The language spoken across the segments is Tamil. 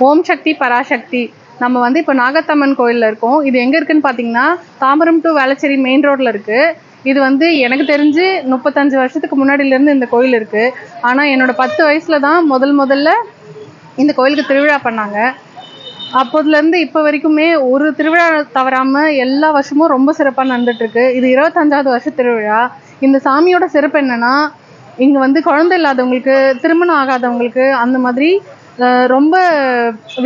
ஓம் சக்தி பராசக்தி. நம்ம வந்து இப்போ நாகத்தம்மன் கோயிலில் இருக்கோம். இது எங்கே இருக்குன்னு பார்த்தீங்கன்னா, தாம்பரம் டு வேளச்சேரி மெயின் ரோட்டில் இருக்குது. இது வந்து எனக்கு தெரிஞ்சு 35 வருஷத்துக்கு முன்னாடியிலேருந்து இந்த கோயில் இருக்குது. ஆனால் என்னோட 10 வயசில் தான் முதல்ல இந்த கோயிலுக்கு திருவிழா பண்ணாங்க. அப்போதுலேருந்து இப்போ வரைக்குமே ஒரு திருவிழா தவறாமல் எல்லா வருஷமும் ரொம்ப சிறப்பாக நடந்துட்டுருக்கு. இது 25வது வருஷ திருவிழா. இந்த சாமியோட சிறப்பு என்னென்னா, இங்கே வந்து குழந்தை இல்லாதவங்களுக்கு, திருமணம் ஆகாதவங்களுக்கு அந்த மாதிரி ரொம்ப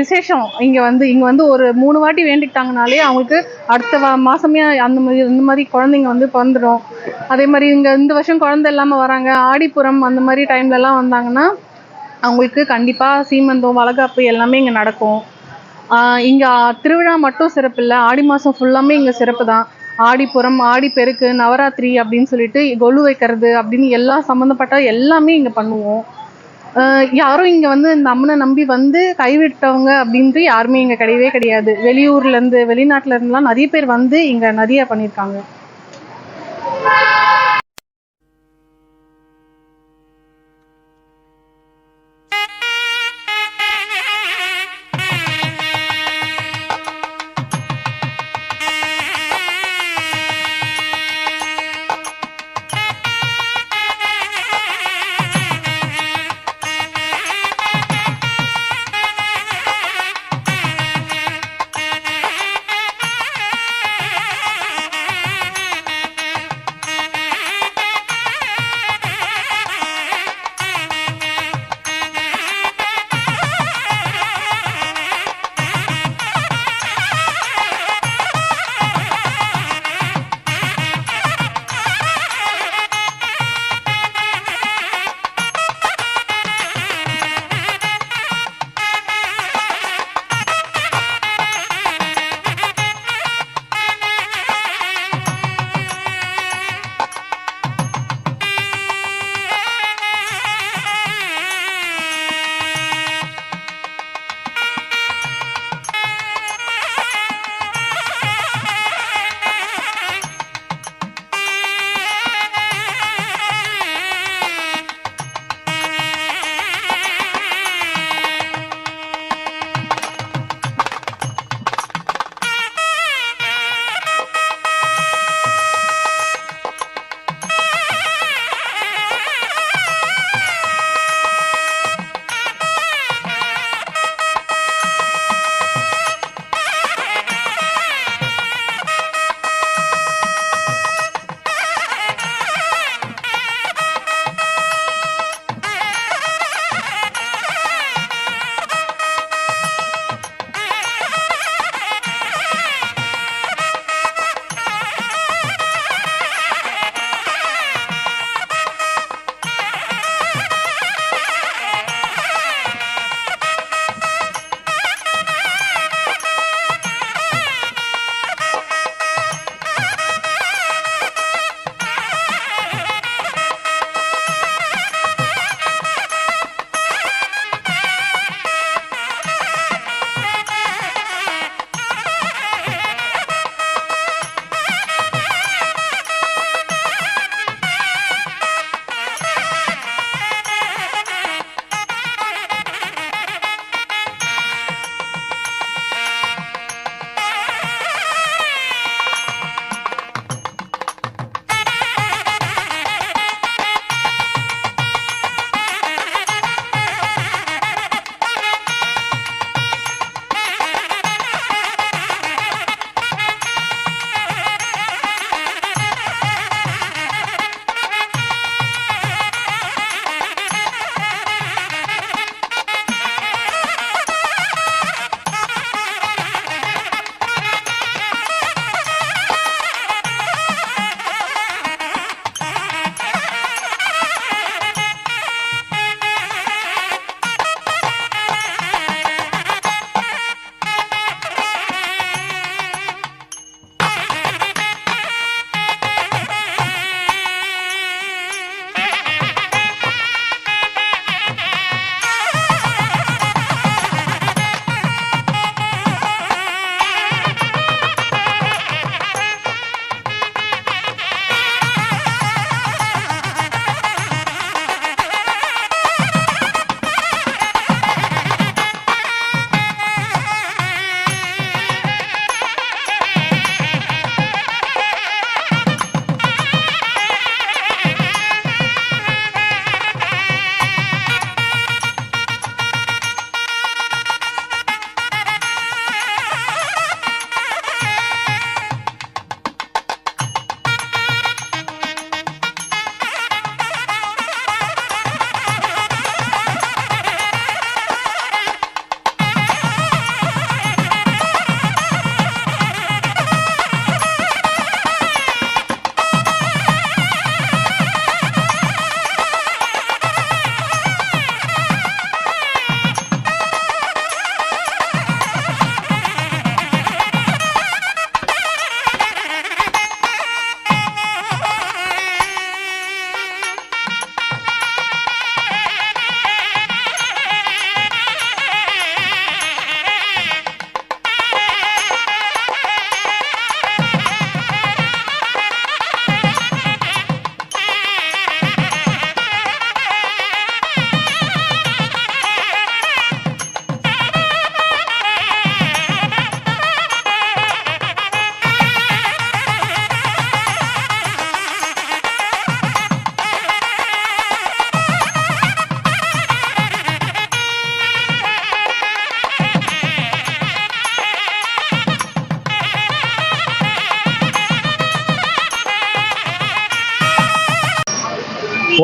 விசேஷம். இங்கே வந்து ஒரு 3 வாட்டி வேண்டிக்கிட்டாங்கனாலே அவங்களுக்கு அடுத்த மாதமே இந்த மாதிரி குழந்தைங்க வந்து பிறந்துடும். அதே மாதிரி இங்கே இந்த வருஷம் குழந்தை இல்லாமல் வராங்க, ஆடிப்புறம் அந்த மாதிரி டைம்லலாம் வந்தாங்கன்னா அவங்களுக்கு கண்டிப்பாக சீமந்தம், வளகாப்பு எல்லாமே இங்கே நடக்கும். இங்கே திருவிழா மட்டும் சிறப்பு இல்லை, ஆடி மாதம் ஃபுல்லாமே இங்கே சிறப்பு தான். ஆடிப்புறம், ஆடிப்பெருக்கு, நவராத்திரி அப்படின்னு சொல்லிட்டு கொலு வைக்கிறது அப்படின்னு எல்லா சம்மந்தப்பட்ட எல்லாமே இங்கே பண்ணுவோம். யாரும் இங்கே வந்து இந்த அம்மனை நம்பி வந்து கைவிட்டவங்க அப்படின்ட்டு யாருமே இங்கே கிடையவே கிடையாது. வெளியூர்லேருந்து வெளிநாட்டிலேருந்துலாம் நிறைய பேர் வந்து இங்கே நிறைய பண்ணியிருக்காங்க.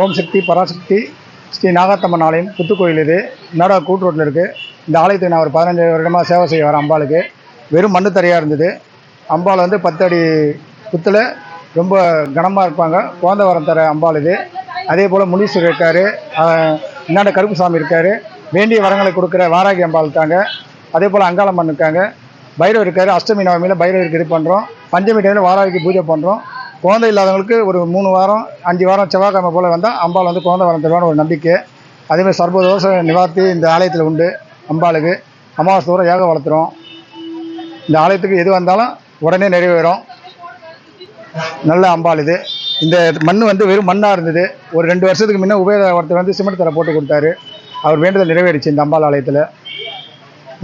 ஓம் சக்தி பராசக்தி ஸ்ரீ நாகாத்தம்மன் ஆலயம் புத்துக்கோயில். இது நாடா கூட்டு ரோட்டில் இருக்குது. இந்த ஆலயத்துக்கு நான் ஒரு 15 வருடமாக சேவை செய்ய வரேன். அம்பாளுக்கு வெறும் மண்ணு தரையாக இருந்தது. அம்பாள் வந்து 10 அடி புத்தில் ரொம்ப கனமாக இருப்பாங்க. குழந்தை வரம் தர அம்பாள் இது. அதே போல் முனீஸ்வரர் இருக்கார், இன்னாண்ட கருப்புசாமி இருக்கார். வேண்டிய வரங்களை கொடுக்குற வாராகி அம்பாள் இருக்காங்க. அதே போல் அங்காளம்மன் இருக்காங்க. பைரவர் இருக்கார். அஷ்டமி நவமியில் பைரவருக்கு இது பண்ணுறோம். பஞ்சமி டைமில் வாராகிக்கு பூஜை பண்ணுறோம். குழந்தை இல்லாதவங்களுக்கு ஒரு 3 வாரம் 5 வாரம் செவ்வாய்க்கிழமை போல் வந்தால் அம்பாள் வந்து குழந்தை வரம் தருவான்னு ஒரு நம்பிக்கை. அதேமாதிரி சர்வதோஷ நிவார்த்தி இந்த ஆலயத்தில் உண்டு. அம்பாளுக்கு அமாவாசை தூரம் ஏக வளர்த்துறோம். இந்த ஆலயத்துக்கு எது வந்தாலும் உடனே நிறைவேறும். நல்ல அம்பாள் இது. இந்த மண் வந்து வெறும் மண்ணாக இருந்தது. ஒரு 2 வருஷத்துக்கு முன்னே ஒருத்தர் வந்து சிமெண்ட் தரை போட்டு கொடுத்தாரு. அவர் வேண்டுதல் நிறைவேறிச்சு. இந்த அம்பாள் ஆலயத்தில்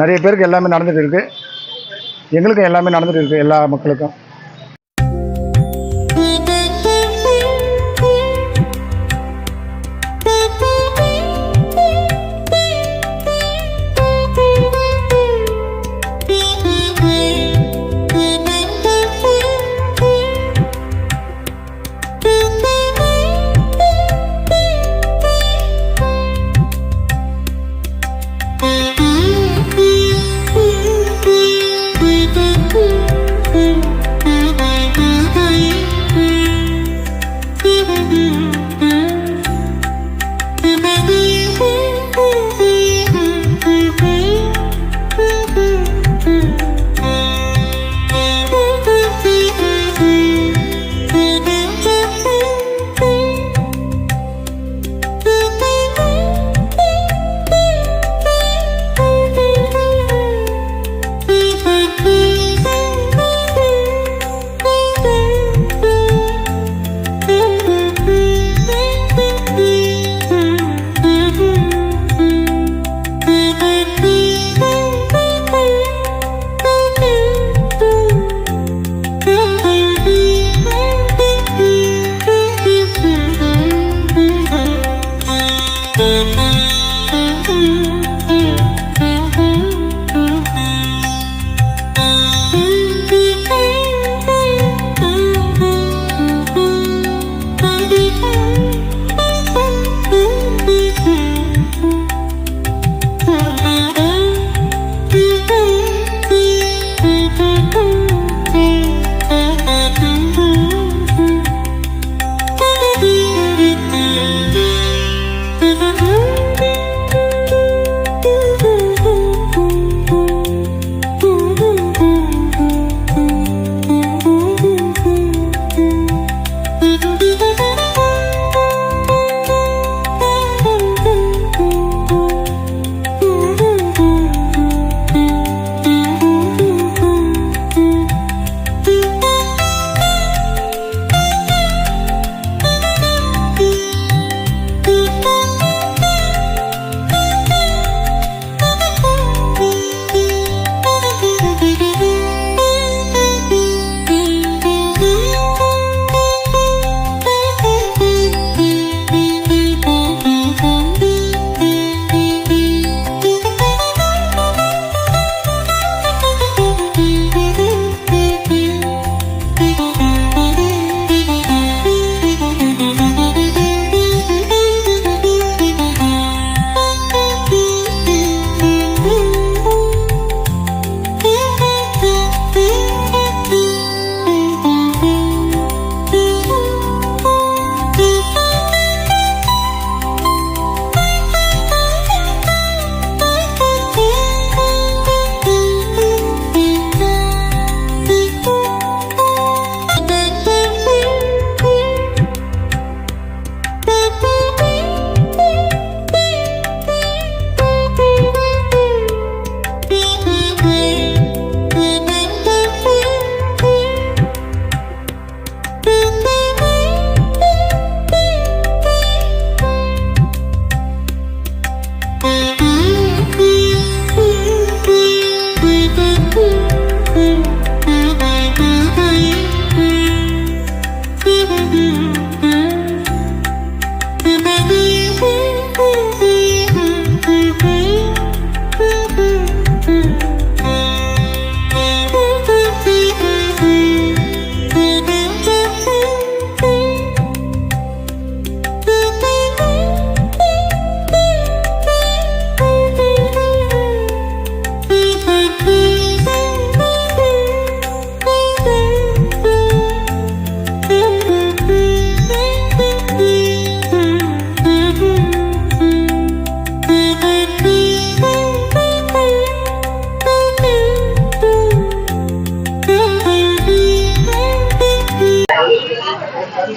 நிறைய பேருக்கு எல்லாமே நடந்துகிட்டு இருக்குது. எங்களுக்கும் எல்லாமே நடந்துகிட்டு இருக்குது, எல்லா மக்களுக்கும்.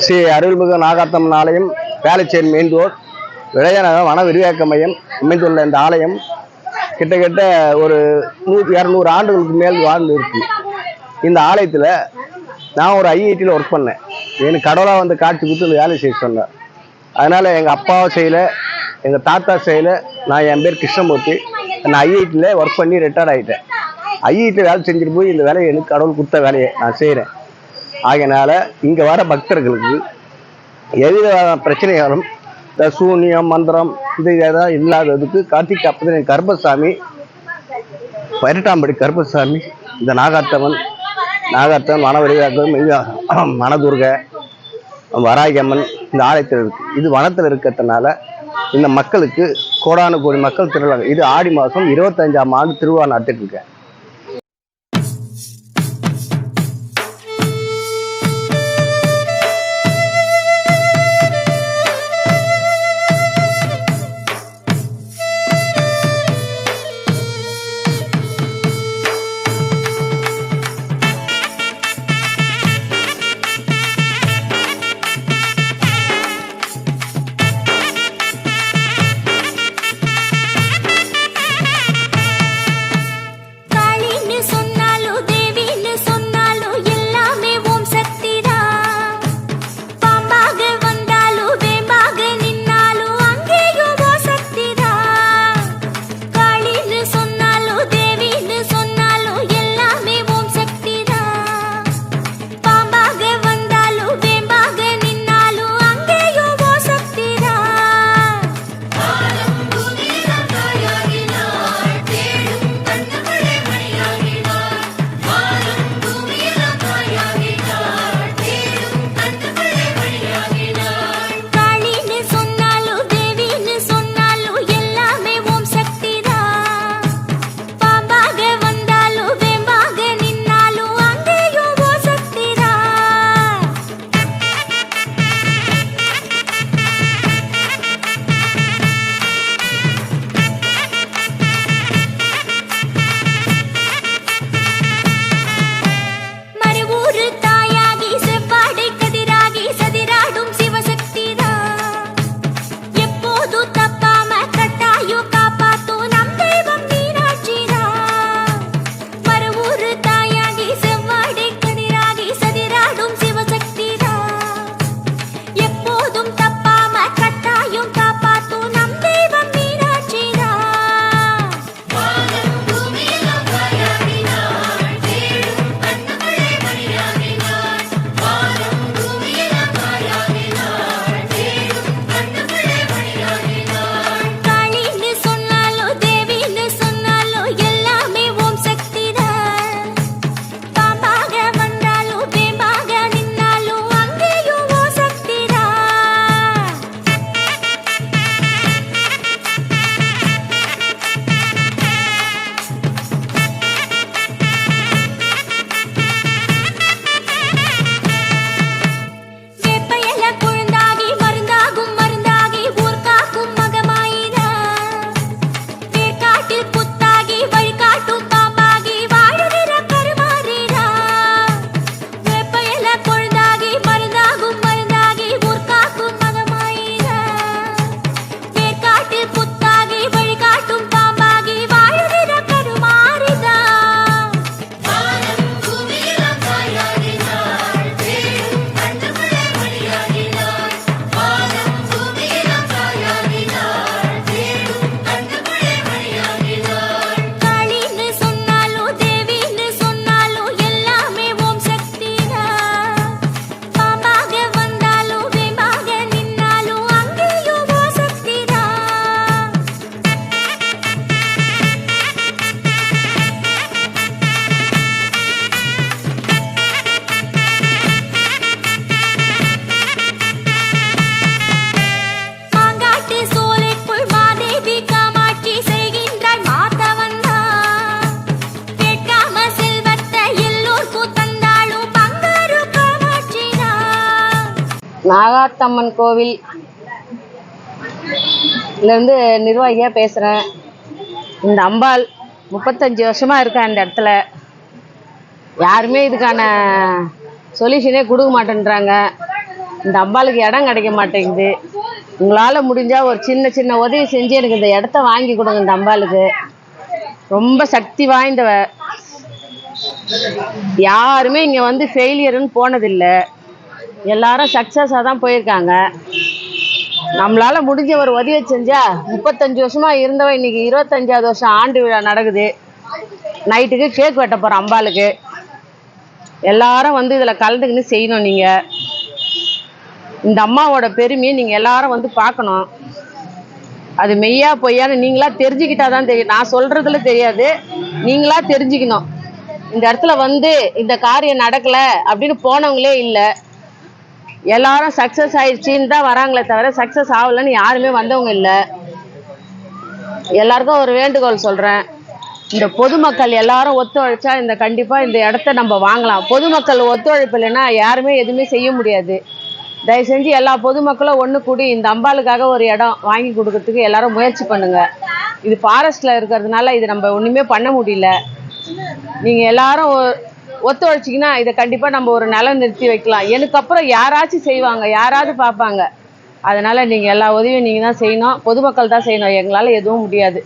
ஸ்ரீ அருள்மிகு நாகாத்தம்மன் ஆலயம், வேளச்சேரி மெயின் ரோட், விளையாட வன விரிவாக்க மையம் அமைந்துள்ள இந்த ஆலயம் கிட்டத்தட்ட ஒரு 200 ஆண்டுகளுக்கு மேல் வாழ்ந்து இருக்கு. இந்த ஆலயத்தில் நான் ஒரு ஐஐடியில் ஒர்க் பண்ணேன். எனக்கு கடவுளாக வந்து காட்சி கொடுத்து இந்த வேலை செய்ய சொன்னேன். அதனால் எங்கள் அப்பாவும் செய்யலை, எங்கள் தாத்தா செய்யலை. என் பேர் கிருஷ்ணமூர்த்தி. நான் ஐஐடியில் ஒர்க் பண்ணி ரிட்டையர்ட் ஆகிட்டேன். ஐஐடியில் வேலை செஞ்சுட்டு போய் இந்த வேலையை எனக்கு கடவுள் கொடுத்த வேலையை நான் செய்கிறேன். ஆகையினால இங்கே வர பக்தர்களுக்கு எவ்வித பிரச்சனைகளும் இந்த சூன்யம் மந்திரம் இது எதாவது இல்லாததுக்கு கார்த்திகை அப்பதான் கருப்பசாமி, 18ஆம்படி கருப்பசாமி, இந்த நாகாத்தம்மன் வன விரிவாக்கம், மனதுர்கை, வராகியம்மன் இந்த ஆலயத்தில் இருக்கு. இது வனத்தில் இருக்கிறதுனால இந்த மக்களுக்கு கோடானு கோடி மக்கள் திருவிழா. இது ஆடி மாதம் 25ஆம் ஆண்டு திருவிழா நடத்திட்டு இருக்கேன். நாகாத்தம்மன் கோவில் இருந்து நிர்வாகியாக பேசுகிறேன். இந்த அம்பாள் 35 வருஷமாக இருக்கேன் இந்த இடத்துல. யாருமே இதுக்கான சொல்யூஷனே கொடுக்க மாட்டேன்றாங்க. இந்த அம்பாளுக்கு இடம் கிடைக்க மாட்டேங்குது. உங்களால் முடிஞ்சால் ஒரு சின்ன சின்ன உதவி செஞ்சு எனக்கு இந்த இடத்த வாங்கி கொடுங்க. இந்த அம்பாளுக்கு ரொம்ப சக்தி வாய்ந்தவ. யாருமே இங்கே வந்து ஃபெயிலியர்னு போனதில்லை, எல்லாரும் சக்ஸஸாக தான் போயிருக்காங்க. நம்மளால் முடிஞ்ச ஒரு உதவி செஞ்சால் 35 வருஷமாக இருந்தவன் இன்னைக்கு 25வது வருஷம் ஆண்டு விழா நடக்குது. நைட்டுக்கு கேக் வெட்ட போகிறோம் அம்பாளுக்கு. எல்லாரும் வந்து இதில் கலந்துக்கின்னு செய்யணும். நீங்கள் இந்த அம்மாவோட பெருமையை நீங்கள் எல்லாரும் வந்து பார்க்கணும். அது மெய்யா பொய்யான்னு நீங்களா தெரிஞ்சுக்கிட்டாதான் தெரியும். நான் சொல்கிறதுல தெரியாது, நீங்களா தெரிஞ்சுக்கணும். இந்த இடத்துல வந்து இந்த காரியம் நடக்கலை அப்படின்னு போனவங்களே இல்லை, எல்லாரும் சக்ஸஸ் ஆயிடுச்சின்னு தான் வராங்களே தவிர சக்ஸஸ் ஆகலைன்னு யாருமே வந்தவங்க இல்லை. எல்லாருக்கும் ஒரு வேண்டுகோள் சொல்கிறேன், இந்த பொதுமக்கள் எல்லாரும் ஒத்துழைச்சா கண்டிப்பாக இந்த இடத்த நம்ம வாங்கலாம். பொதுமக்கள் ஒத்துழைப்பு இல்லைன்னா யாருமே எதுவுமே செய்ய முடியாது. தயவு செஞ்சு எல்லா பொதுமக்களும் ஒன்று கூடி இந்த அம்பாளுக்காக ஒரு இடம் வாங்கி கொடுக்கறதுக்கு எல்லாரும் முயற்சி பண்ணுங்க. இது ஃபாரஸ்ட்டில் இருக்கிறதுனால இது நம்ம ஒன்றுமே பண்ண முடியல. நீங்கள் எல்லாரும் ஒத்துழைச்சிங்கன்னா இதை கண்டிப்பாக நம்ம ஒரு நிலம் நிறுத்தி வைக்கலாம். எனக்கு அப்புறம் யாராச்சும் செய்வாங்க, யாராவது பார்ப்பாங்க. அதனால் நீங்கள் எல்லா உதவியும் நீங்கள் தான் செய்யணும், பொதுமக்கள் தான் செய்யணும். எங்களால் எதுவும் முடியாது.